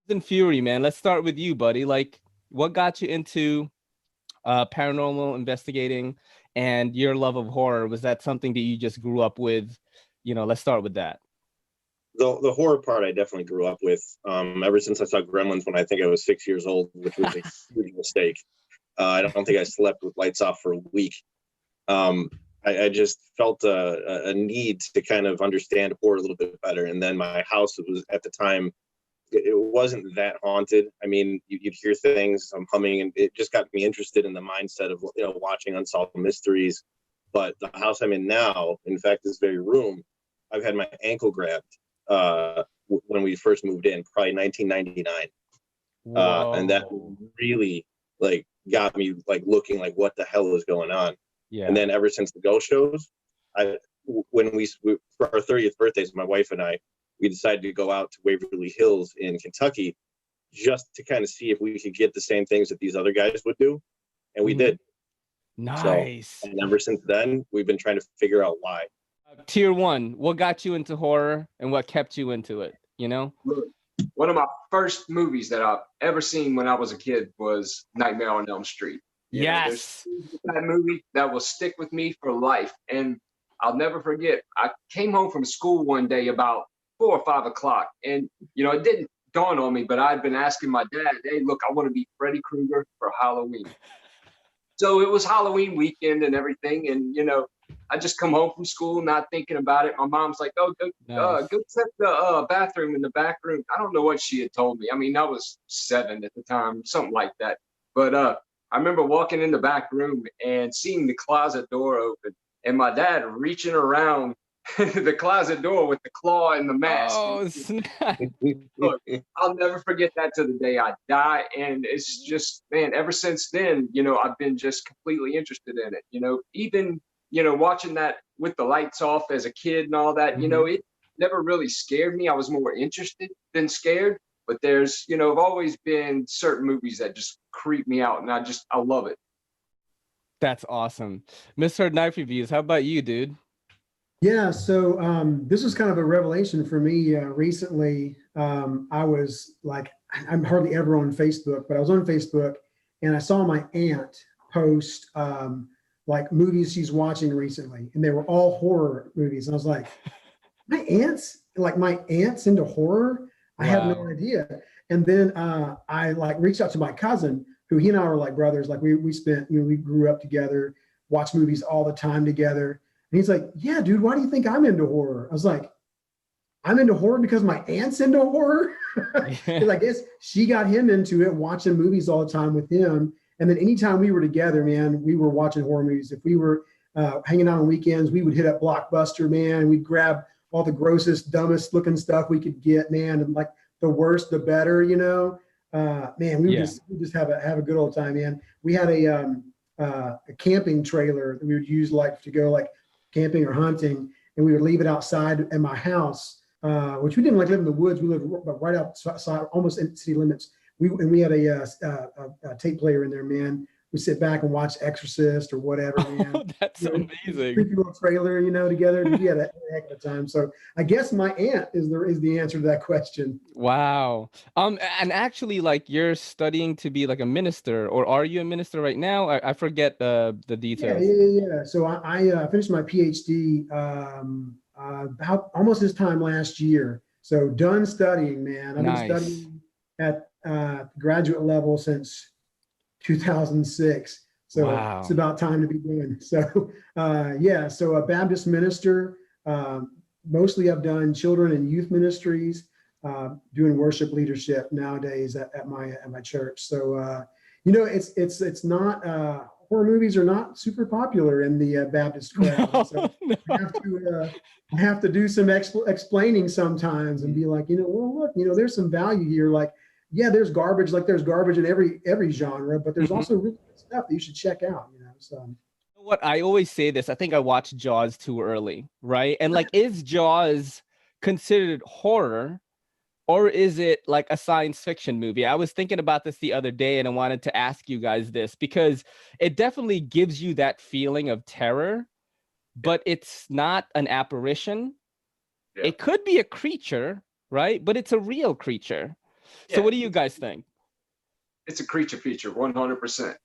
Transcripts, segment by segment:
and Fury, man. Let's start with you, buddy. Like, what got you into paranormal investigating and your love of horror? Was that something that you just grew up with? Let's start with that. The horror part I definitely grew up with. Ever since I saw Gremlins when I think I was 6 years old, which was a huge mistake. I don't think I slept with lights off for a week. I just felt a need to kind of understand horror a little bit better. And then my house was, at the time, it wasn't that haunted. I mean, you'd hear things, I'm humming, and it just got me interested in the mindset of, watching unsolved mysteries. But the house I'm in now, in fact, this very room, I've had my ankle grabbed when we first moved in, probably 1999. And that really got me looking like, what the hell is going on? Yeah. And then ever since the ghost shows, when we for our 30th birthdays, my wife and I, we decided to go out to Waverly Hills in Kentucky just to kind of see if we could get the same things that these other guys would do. And we did. Nice. So, and ever since then, we've been trying to figure out why. Tier 1, what got you into horror and what kept you into it? One of my first movies that I've ever seen when I was a kid was Nightmare on Elm Street. Yes. That movie that will stick with me for life. And I'll never forget, I came home from school one day about 4 or 5 o'clock. And, it didn't dawn on me, but I'd been asking my dad, hey, look, I want to be Freddy Krueger for Halloween. So it was Halloween weekend and everything. And, I just come home from school, not thinking about it. My mom's like, oh, go check the bathroom in the back room. I don't know what she had told me. I mean, I was 7 at the time, something like that. But I remember walking in the back room and seeing the closet door open and my dad reaching around the closet door with the claw and the mask. Oh, snap. Look, I'll never forget that to the day I die. And it's just, man, ever since then, I've been just completely interested in it. Even, watching that with the lights off as a kid and all that, it never really scared me. I was more interested than scared. But there's, have always been certain movies that just creep me out, and I love it. That's awesome. Misheard Knife Reviews, how about you, dude? Yeah, so this was kind of a revelation for me recently. I was I'm hardly ever on Facebook, but I was on Facebook and I saw my aunt post movies she's watching recently, and they were all horror movies. And I was like, my aunt's into horror? I had no idea. And then I reached out to my cousin, who he and I were like brothers. Like we spent, we grew up together, watched movies all the time together. And he's like, yeah, dude, why do you think I'm into horror? I was like, I'm into horror because my aunt's into horror. I guess she got him into it, watching movies all the time with him. And then anytime we were together, man, we were watching horror movies. If we were hanging out on weekends, we would hit up Blockbuster, man. We'd grab all the grossest, dumbest looking stuff we could get, man. And the worse, the better, man, we would just have a good old time, man. We had a camping trailer that we would use to go camping or hunting, and we would leave it outside at my house, which we didn't live in the woods. We lived right outside, almost in city limits. We had a tape player in there, man. We sit back and watch Exorcist or whatever, man. Oh, that's amazing. Creepy little trailer, together. We had a heck of a time. So I guess my aunt is the answer to that question. Wow. And actually, you're studying to be a minister, or are you a minister right now? I forget the details. Yeah. So I finished my PhD about almost this time last year. So done studying, man. I've been studying at graduate level since 2006. So It's about time to be doing. So so a Baptist minister. Mostly I've done children and youth ministries, doing worship leadership nowadays at my church. So it's not horror movies are not super popular in the Baptist crowd. So I have to do some explaining sometimes and be like, well, look, there's some value here. There's garbage, there's garbage in every genre, but there's also really good stuff that you should check out, So what I always say this, I think I watched Jaws too early, right? And is Jaws considered horror, or is it a science fiction movie? I was thinking about this the other day, and I wanted to ask you guys this because it definitely gives you that feeling of terror, but it's not an apparition. Yeah. It could be a creature, right? But it's a real creature. So what do you guys think? It's a creature feature, 100%.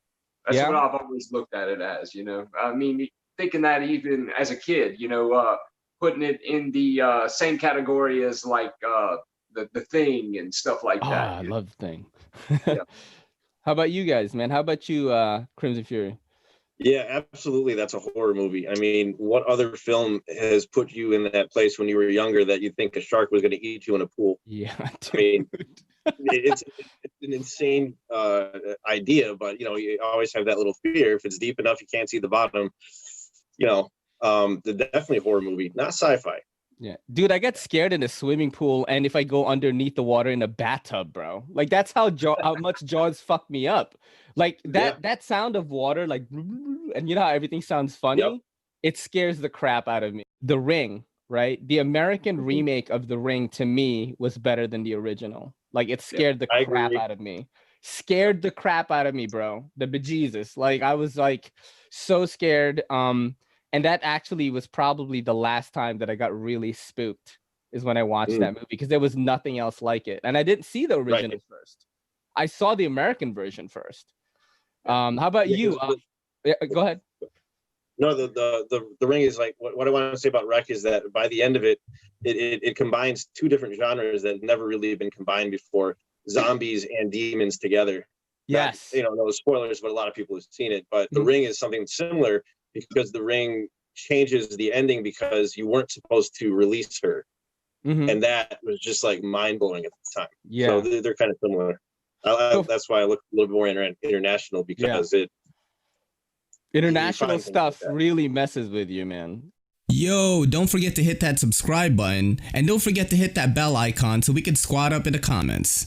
That's what I've always looked at it as, you know. I mean, thinking that even as a kid, you know, putting it in the same category as like the Thing and stuff like that. I love the Thing. Yeah. How about you guys, man? How about you, Crimson Fury? Yeah, absolutely. That's a horror movie. I mean, what other film has put you in that place when you were younger that you think a shark was going to eat you in a pool? Yeah, dude. I mean, it's an insane idea, but you know, you always have that little fear. If it's deep enough, you can't see the bottom. You know, definitely a horror movie, not sci-fi. Yeah, dude, I get scared in a swimming pool, and if I go underneath the water in a bathtub, bro, like that's how much Jaws fucked me up. Like that sound of water, like, and you know how everything sounds funny. Yep. It scares the crap out of me. The Ring, right? The American remake of The Ring to me was better than the original. Like it scared the crap out of me. Scared the crap out of me, bro. The bejesus. Like I was like so scared. And that actually was probably the last time that I got really spooked is when I watched that movie because there was nothing else like it. And I didn't see the original first. I saw the American version first. How about you? Go ahead. No, the Ring is like what I want to say about Wreck is that by the end of it, it combines two different genres that have never really been combined before: zombies and demons together. Yes. Not, you know, no spoilers, but a lot of people have seen it. But the Ring is something similar because the Ring changes the ending because you weren't supposed to release her, and that was just like mind blowing at the time. Yeah, so they're kind of similar. That's why I look a little bit more international because international stuff really messes with you, man. Yo, don't forget to hit that subscribe button and don't forget to hit that bell icon so we can squad up in the comments.